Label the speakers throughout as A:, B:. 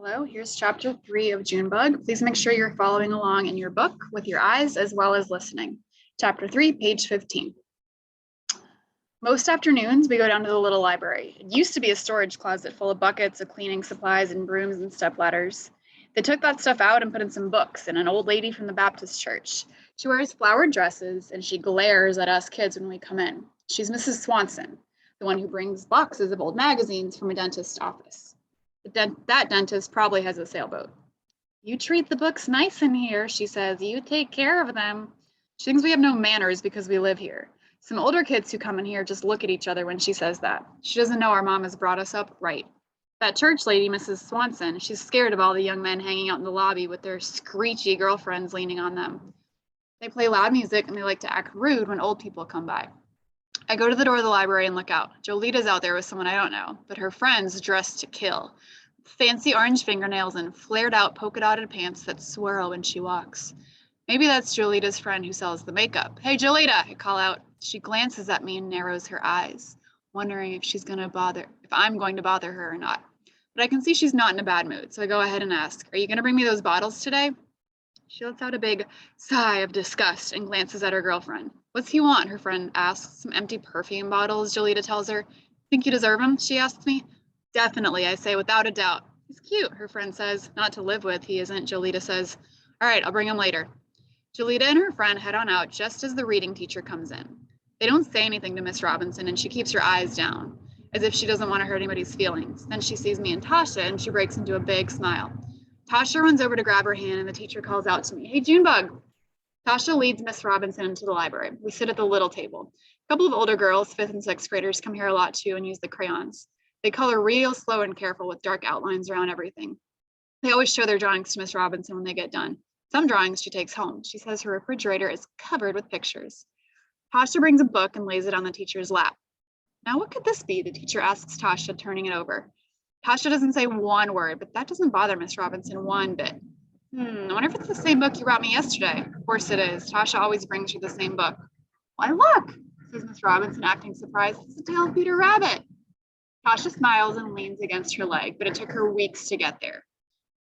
A: Hello, here's chapter 3 of Junebug. Please make sure you're following along in your book with your eyes as well as listening. Chapter 3, page 15. Most afternoons, we go down to the little library. It used to be a storage closet full of buckets of cleaning supplies and brooms and stepladders. They took that stuff out and put in some books and an old lady from the Baptist church. She wears flowered dresses and she glares at us kids when we come in. She's Mrs. Swanson, the one who brings boxes of old magazines from a dentist's office. That dentist probably has a sailboat. You treat the books nice in here, she says. You take care of them. She thinks we have no manners because we live here. Some older kids who come in here just look at each other when she says that. She doesn't know our mom has brought us up right. That church lady, Mrs. Swanson, she's scared of all the young men hanging out in the lobby with their screechy girlfriends leaning on them. They play loud music and they like to act rude when old people come by. I go to the door of the library and look out. Jolita's out there with someone I don't know, but her friend's dressed to kill. Fancy orange fingernails and flared out polka dotted pants that swirl when she walks. Maybe that's Jolita's friend who sells the makeup. Hey, Jolita, I call out. She glances at me and narrows her eyes, wondering if I'm going to bother her or not. But I can see she's not in a bad mood, so I go ahead and ask, are you going to bring me those bottles today? She lets out a big sigh of disgust and glances at her girlfriend. What's he want? Her friend asks. Some empty perfume bottles, Jolita tells her. Think you deserve them? She asks me. Definitely, I say, without a doubt. He's cute, her friend says. Not to live with, he isn't, Jolita says. All right, I'll bring him later. Jolita and her friend head on out just as the reading teacher comes in. They don't say anything to Miss Robinson, and she keeps her eyes down, as if she doesn't want to hurt anybody's feelings. Then she sees me and Tasha, and she breaks into a big smile. Tasha runs over to grab her hand, and the teacher calls out to me, hey, Junebug. Tasha leads Miss Robinson into the library. We sit at the little table. A couple of older girls, 5th and 6th graders, come here a lot too and use the crayons. They color real slow and careful with dark outlines around everything. They always show their drawings to Miss Robinson when they get done. Some drawings she takes home. She says her refrigerator is covered with pictures. Tasha brings a book and lays it on the teacher's lap. Now, what could this be? The teacher asks Tasha, turning it over. Tasha doesn't say one word, but that doesn't bother Miss Robinson one bit. I wonder if it's the same book you brought me yesterday. Of course it is. Tasha always brings her the same book. Why, look, says Miss Robinson, acting surprised. It's the tale of Peter Rabbit. Tasha smiles and leans against her leg, but it took her weeks to get there.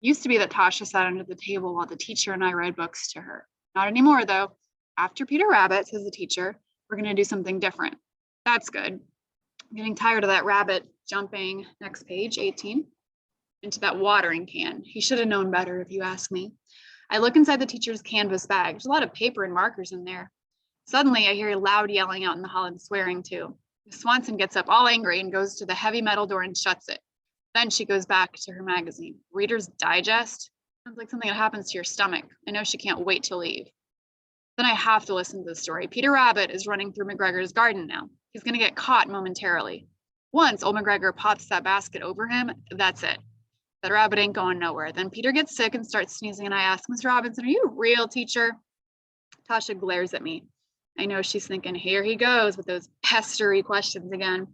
A: It used to be that Tasha sat under the table while the teacher and I read books to her. Not anymore, though. After Peter Rabbit, says the teacher, we're going to do something different. That's good. I'm getting tired of that rabbit jumping, next page, 18, into that watering can. He should have known better, if you ask me. I look inside the teacher's canvas bag. There's a lot of paper and markers in there. Suddenly, I hear loud yelling out in the hall and swearing, too. Miss Swanson gets up all angry and goes to the heavy metal door and shuts it. Then she goes back to her magazine. Reader's Digest? Sounds like something that happens to your stomach. I know she can't wait to leave. Then I have to listen to the story. Peter Rabbit is running through McGregor's garden now. He's going to get caught momentarily. Once old McGregor pops that basket over him, that's it. That rabbit ain't going nowhere. Then Peter gets sick and starts sneezing, and I ask, Miss Robinson, are you a real teacher? Tasha glares at me. I know she's thinking, here he goes with those pestery questions again.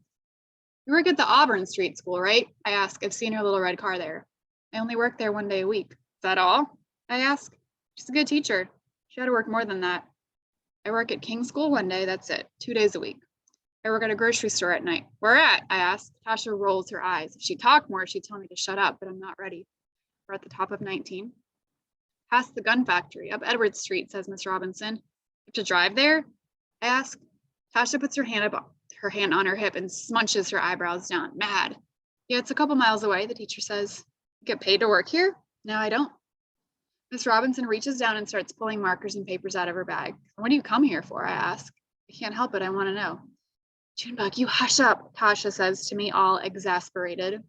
A: You work at the Auburn Street School, right? I ask. I've seen her little red car there. I only work there one day a week. Is that all? I ask. She's a good teacher. She had to work more than that. I work at King School one day, that's it, 2 days a week. I work at a grocery store at night. Where at? I ask. Tasha rolls her eyes. If she talked more, she'd tell me to shut up, but I'm not ready. We're at the top of 19. Past the gun factory, up Edward Street, says Miss Robinson. You have to drive there? I ask. Tasha puts her hand on her hip and smunches her eyebrows down, mad. Yeah, it's a couple miles away, the teacher says. You get paid to work here? No, I don't. Miss Robinson reaches down and starts pulling markers and papers out of her bag. What do you come here for? I ask. I can't help it, I want to know. Junebug, you hush up, Tasha says to me, all exasperated.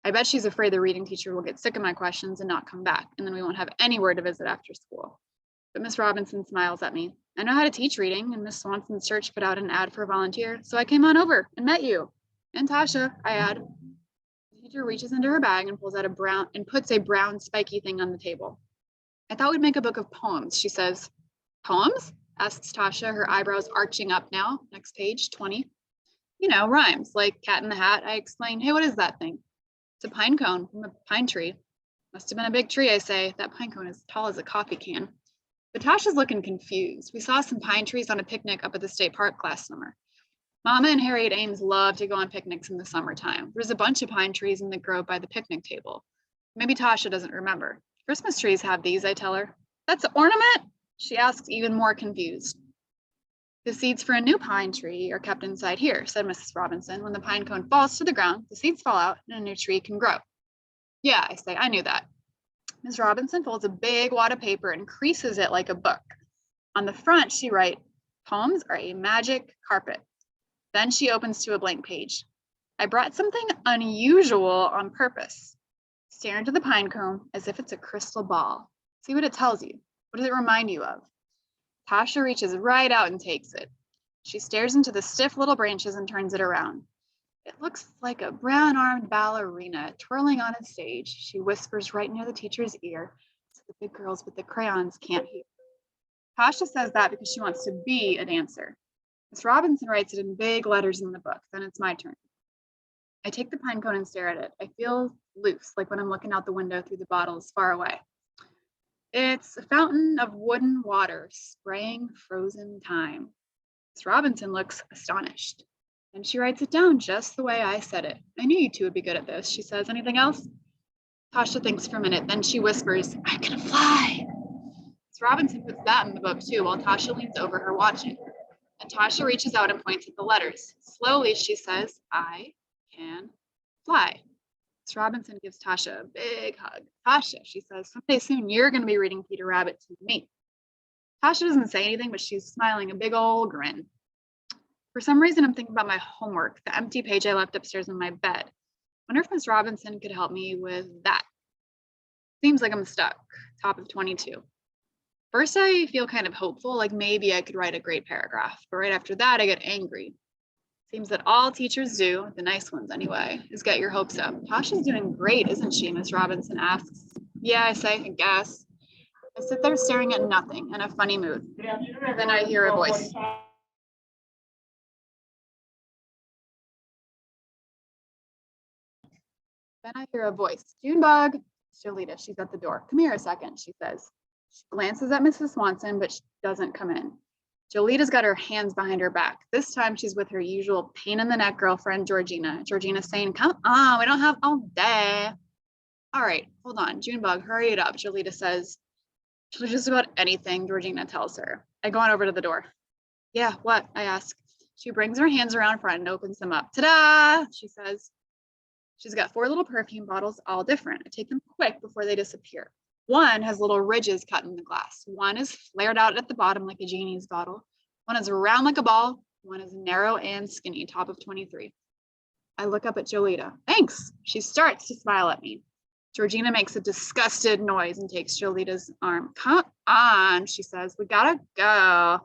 A: I bet she's afraid the reading teacher will get sick of my questions and not come back, and then we won't have anywhere to visit after school. But Miss Robinson smiles at me. I know how to teach reading, and Miss Swanson's church put out an ad for a volunteer, so I came on over and met you. And Tasha, I add. The teacher reaches into her bag and puts a brown spiky thing on the table. I thought we'd make a book of poems, she says. Poems? Asks Tasha, her eyebrows arching up now. Next page, 20. You know, rhymes, like Cat in the Hat. I explain, hey, what is that thing? It's a pine cone from a pine tree. Must have been a big tree, I say. That pine cone is as tall as a coffee can. But Tasha's looking confused. We saw some pine trees on a picnic up at the state park last summer. Mama and Harriet Ames love to go on picnics in the summertime. There's a bunch of pine trees in the grove by the picnic table. Maybe Tasha doesn't remember. Christmas trees have these, I tell her. That's an ornament? She asks, even more confused. The seeds for a new pine tree are kept inside here, said Mrs. Robinson. When the pine cone falls to the ground, the seeds fall out and a new tree can grow. Yeah, I say, I knew that. Ms. Robinson folds a big wad of paper and creases it like a book. On the front, she writes, poems are a magic carpet. Then she opens to a blank page. I brought something unusual on purpose. Stare into the pine cone as if it's a crystal ball. See what it tells you. What does it remind you of? Tasha reaches right out and takes it. She stares into the stiff little branches and turns it around. It looks like a brown-armed ballerina twirling on a stage. She whispers right near the teacher's ear so the big girls with the crayons can't hear. Tasha says that because she wants to be a dancer. Miss Robinson writes it in big letters in the book. Then it's my turn. I take the pine cone and stare at it. I feel loose, like when I'm looking out the window through the bottles far away. It's a fountain of wooden water spraying frozen time. Miss Robinson looks astonished. And she writes it down just the way I said it. I knew you two would be good at this, she says. Anything else? Tasha thinks for a minute, then she whispers, I can fly. Miss Robinson puts that in the book too, while Tasha leans over her watching. And Tasha reaches out and points at the letters. Slowly, she says, I can fly. Miss Robinson gives Tasha a big hug. Tasha, she says, someday soon you're going to be reading Peter Rabbit to me. Tasha doesn't say anything, but she's smiling a big old grin. For some reason, I'm thinking about my homework, the empty page I left upstairs in my bed. Wonder if Miss Robinson could help me with that. Seems like I'm stuck, top of 22. First, I feel kind of hopeful, like maybe I could write a great paragraph, but right after that, I get angry. Seems that all teachers do, the nice ones anyway, is get your hopes up. Tasha's doing great, isn't she? Miss Robinson asks. Yeah, I say, I guess. I sit there staring at nothing in a funny mood. Then I hear a voice. Junebug. It's Jolita. She's at the door. Come here a second, she says. She glances at Mrs. Swanson, but she doesn't come in. Jolita's got her hands behind her back. This time she's with her usual pain in the neck girlfriend, Georgina. Georgina's saying, come on, we don't have all day. All right, hold on. Junebug, hurry it up, Jolita says. Just about anything, Georgina tells her. I go on over to the door. Yeah, what? I ask. She brings her hands around front and opens them up. Ta-da, she says. She's got 4 little perfume bottles, all different. I take them quick before they disappear. One has little ridges cut in the glass. One is flared out at the bottom like a genie's bottle. One is round like a ball. One is narrow and skinny, top of 23. I look up at Jolita. Thanks. She starts to smile at me. Georgina makes a disgusted noise and takes Jolita's arm. Come on, she says. We gotta go.